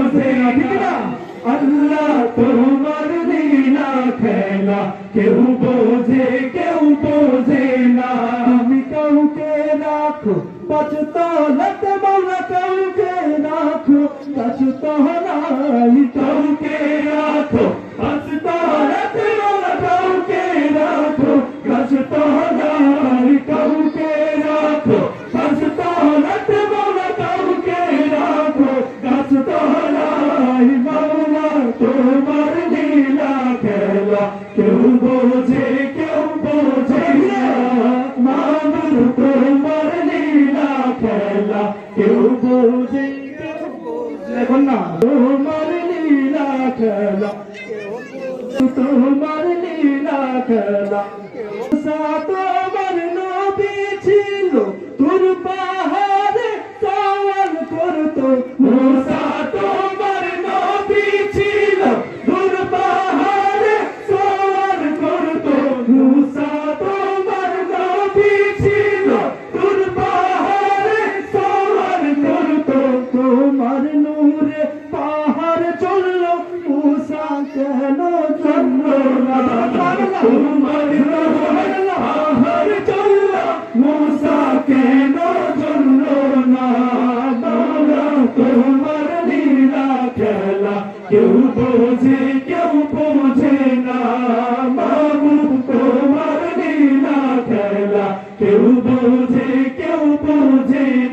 বোঝে না আল্লাহ তোমার লীলা খেলা কেউ বোঝে না তুমি কাউকে রাখো পাঁচ তলাতে মৌলা কাউকে রাখো পাঁচ তলায় কাউকে রাখো পাঁচ তলাতে মৌলা কাউকে রাখো পাঁচ তলায় কাউকে রাখো পাঁচ তলাতে মৌলা কাউকে রাখো পাঁচ তলায় মৌলা তোমার লীলা খেলা কেউ বোঝে না মামুর তোমার লীলা খেলা কেউ বোঝে এখন না তোমার লীলা খেলা তোমার লীলা খেলা তোমার নবী ছিল তোর পাহাড়ে সওয়াল করতো মুসা তোমার নবী ছিল তোর পাহাড়ে সওয়াল করতো মুসা তোমার নবী ছিল তোর পাহাড়ে সওয়াল করতো তোমার নূরে পাহাড় চললো মুসা কেন চললো না তোমার পাহাড় চললো মুসা কেন চললো না তোমার লীলা খেলা কেউ বোঝে না মাবুদ তোমার লীলা খেলা কেউ বোঝে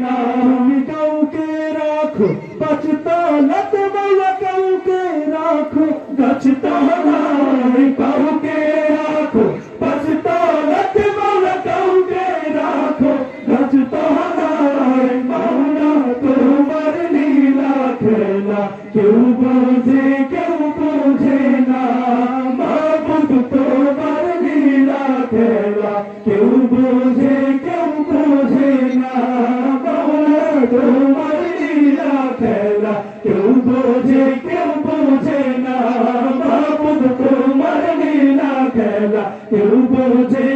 না তুমি কাউকে রাখো পাঁচ তলাতে মৌলা কাউকে রাখো গাছ তলায় কাউকে রাখো পাঁচ তলাতে মৌলা কাউকে রাখো গাছ তলায় মৌলা তোমার লীলা খেলা কেউ বোঝে না মাবুদ তোমার লীলা খেলা কেউ বোঝে না মৌলা তোমার লীলা খেলা কেউ বোঝে না মাবুদ তোমার লীলা খেলা কেউ বোঝে